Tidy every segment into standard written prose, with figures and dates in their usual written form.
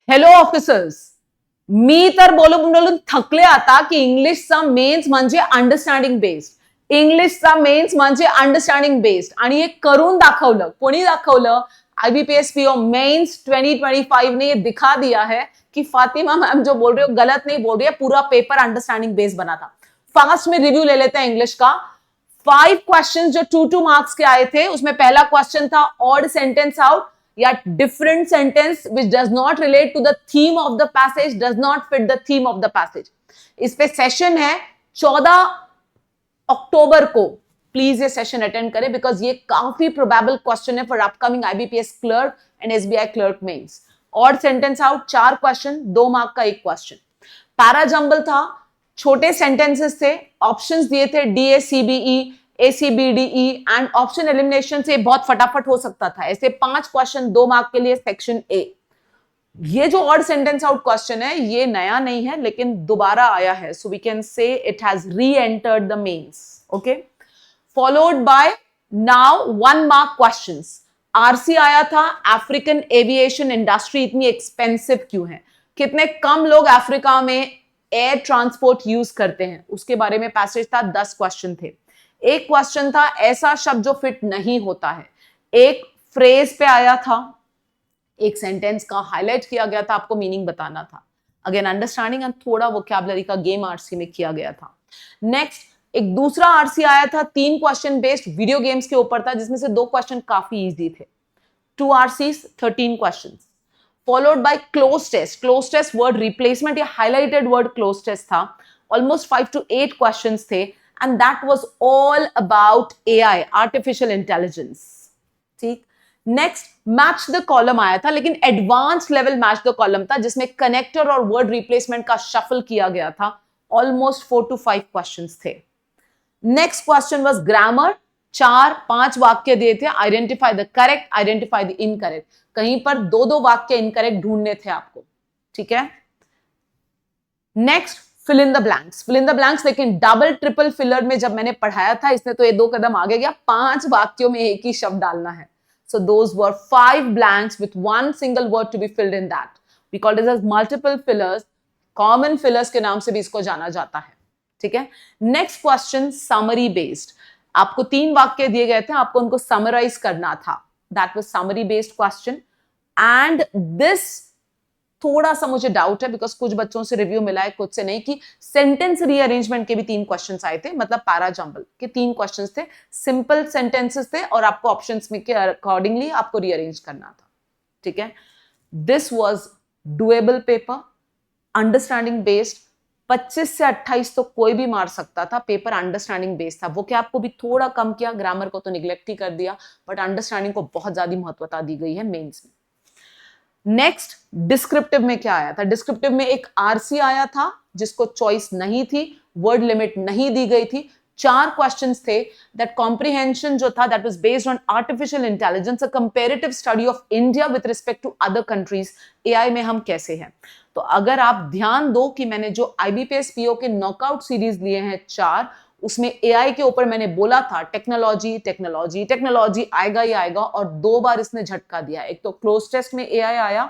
Hello officers, मी तर बोलून बोलून थकले आता की इंग्लिशचा मेन्स म्हणजे अंडरस्टँडिंग बेस्ड. इंग्लिशचा मेन्स म्हणजे अंडरस्टँडिंग बेस्ड आणि हे करून दाखवलं. कोणी दाखवलं? आईबीपीएस पीओ मेंस 2025 ने ये दिखा दिया है कि फातिमा मैम जो बोल रही हो गलत नहीं बोल रही है, पूरा पेपर अंडरस्टैंडिंग बेस्ड बना था. फास्ट में रिव्यू ले लेते हैं इंग्लिश का. 5 क्वेश्चन जो 2 मार्क्स के आए थे, उसमें पहला क्वेश्चन था ऑड सेंटेंस आउट या different sentence which does not relate to the theme of the passage, does not fit the theme of the passage. इस पे सेशन है 14 अक्टूबर को. प्लीज ये सेशन अटेंड करें बिकॉज ये काफी प्रोबेबल क्वेश्चन है for upcoming IBPS clerk and SBI clerk mains. Odd sentence out 4 question, 2 mark का 1 क्वेश्चन. पैरा जंबल था, छोटे सेंटेंसेस थे, ऑप्शंस दिए थे डीएसीबीई, एसीबीडीई एंड ऑप्शन एलिमिनेशन से बहुत फटाफट हो सकता था. ऐसे 5 क्वेश्चन 2 मार्क के लिए सेक्शन ए. ये जो ऑड सेंटेंस आउट क्वेश्चन है ये नया नहीं है लेकिन दोबारा आया है, so we can say it has re-entered the mains. Okay, followed by now 1 mark questions. RC आया था, अफ्रीकन एविएशन इंडस्ट्री इतनी एक्सपेंसिव क्यों है, कितने कम लोग अफ्रीका में एयर ट्रांसपोर्ट यूज करते हैं, उसके बारे में पैसेज था. 10 क्वेश्चन थे. एक क्वेश्चन था ऐसा शब्द जो फिट नहीं होता है. एक फ्रेज पे आया था, एक सेंटेंस का हाईलाइट किया गया था, आपको मीनिंग बताना था. अगेन अंडरस्टैंडिंग एंड थोड़ा वोकैबुलरी का गेम आरसी में किया गया था. नेक्स्ट एक दूसरा आरसी आया था, 3 क्वेश्चन बेस्ड वीडियो गेम्स के ऊपर था, जिसमें से 2 क्वेश्चन काफी इजी थे. 2 RCs 13 question. Followed by cloze test. Cloze test word replacement या हाईलाइटेड वर्ड क्लोज टेस्ट था. ऑलमोस्ट 5 to 8 क्वेश्चन थे and that was all about AI, artificial intelligence. ठीक. नेक्स्ट मैच द कॉलम आया था, लेकिन advance level match the column था जिसमें connector और वर्ड रिप्लेसमेंट का शफल किया गया था. ऑलमोस्ट 4 to 5 क्वेश्चंस थे. Next question was grammar. 4-5 वाक्य दिए थे, identify the correct, identify the incorrect. कहीं पर 2-2 वाक्य इनकरेक्ट ढूंढने थे आपको. ठीक है. Next fill in the blanks. Fill in the blanks लेकिन डबल ट्रिपल फिलर में जब मैंने पढ़ाया था इसने तो ये 2 कदम आगे गया. 5 वाक्यों में एक ही शब्द डालना है. So those were 5 blanks with 1 single word to be filled in that. We call this as multiple fillers. Common fillers के नाम से भी इसको जाना जाता है. ठीक है. Next question summary based. आपको 3 वाक्य दिए गए थे, आपको उनको समराइज करना था. That was summary based question. And this थोड़ा सा मुझे डाउट है बिकॉज कुछ बच्चों से रिव्यू मिला है, कुछ से नहीं, कि सेंटेंस रीअरेंजमेंट के भी 3 क्वेश्चंस आए थे. मतलब पैरा जंबल के 3 क्वेश्चंस थे, सिंपल सेंटेंसेस थे और आपको ऑप्शंस में के अकॉर्डिंगली आपको रीअरेंज करना था. ठीक है. This was doable paper, understanding based. 25 से 28 तो कोई भी मार सकता था. पेपर अंडरस्टैंडिंग बेस्ड था. वो क्या आपको भी थोड़ा कम किया, ग्रामर को तो निग्लेक्ट ही कर दिया, बट अंडरस्टैंडिंग को बहुत ज्यादा महत्वता दी गई है मेंस में. नेक्स्ट डिस्क्रिप्टिव में क्या आया था? डिस्क्रिप्टिव में एक आरसी आया था जिसको चॉइस नहीं थी, वर्ड लिमिट नहीं दी गई थी. 4 क्वेश्चंस थे. दैट कॉम्प्रिहेंशन जो था that was based on artificial intelligence, a comparative study of India with respect to other countries. AI में हम कैसे हैं. तो अगर आप ध्यान दो कि मैंने जो आईबीपीएस पीओ के नॉकआउट सीरीज लिए हैं 4, उसमें एआई के ऊपर मैंने बोला था टेक्नोलॉजी टेक्नोलॉजी टेक्नोलॉजी आएगा ही आएगा, और 2 बार इसने झटका दिया. एक तो क्लोज टेस्ट में एआई आया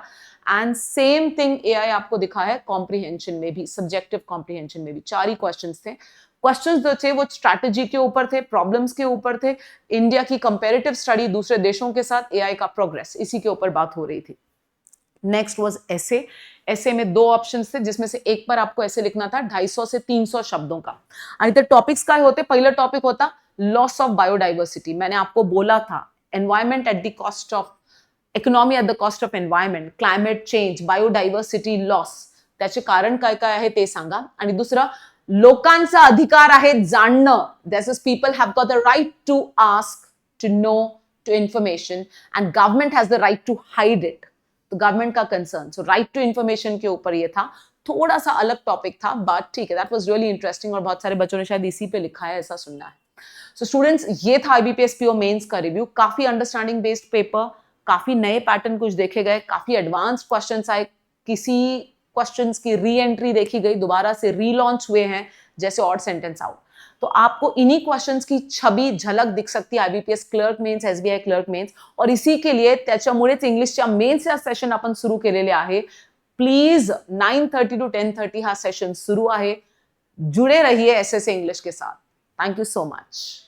एंड सेम थिंग एआई आपको दिखा है कॉम्प्रिहेंशन में भी, सब्जेक्टिव कॉम्प्रिहेंशन में भी. 4 ही क्वेश्चंस थे. क्वेश्चंस जो थे वो स्ट्रैटेजी के ऊपर थे, प्रॉब्लम्स के ऊपर थे, इंडिया की कंपैरेटिव स्टडी दूसरे देशों के साथ, एआई का प्रोग्रेस, इसी के ऊपर बात हो रही थी. नेक्स्ट वाज एसे. ऐसे में 2 ऑप्शंस थे जिसमें से एक पर आपको ऐसे लिखना था 250 से 300 शब्दों का. आणि ते टॉपिक्स काय होते? पहिला टॉपिक होता लॉस ऑफ बायोडायवर्सिटी. मैंने आपको बोला था environment at the cost of economy, at the cost of environment, climate change, biodiversity loss. त्याचे कारण काय काय आहे ते सांगा. आणि दुसरा, लोकांचा अधिकार आहे जाणणं. This is people have got the right to ask, to know, to information, and government has the right to hide it. तो गवर्नमेंट का concern. So right to information के ऊपर ये था. थोड़ा सा अलग टॉपिक था बट ठीक है, दैट वाज रियली इंटरेस्टिंग और बहुत सारे बच्चों ने शायद इसी पे लिखा है, ऐसा सुनना है. सो स्टूडेंट्स, ये था आईबीपीएस पीओ मेंस का रिव्यू. काफी अंडरस्टैंडिंग बेस्ड पेपर, काफी नए पैटर्न कुछ देखे गए, काफी एडवांस क्वेश्चंस आए, किसी क्वेश्चंस की री एंट्री देखी गई, दोबारा से रीलॉन्च हुए हैं जैसे ऑड सेंटेंस आउट. तो आपको इन्हीं क्वेश्चंस की छवि झलक दिख सकती है IBPS clerk mains, SBI clerk mains. और इसी के लिए त्याच्यामुळेच इंग्लिशच्या मेन्सच्या सेशन आपण सुरू केलेले आहे. प्लीज 9:30 to 10:30 हा सेशन सुरू आहे. जुड़े रहिए एसएसए इंग्लिश के साथ. Thank you so much.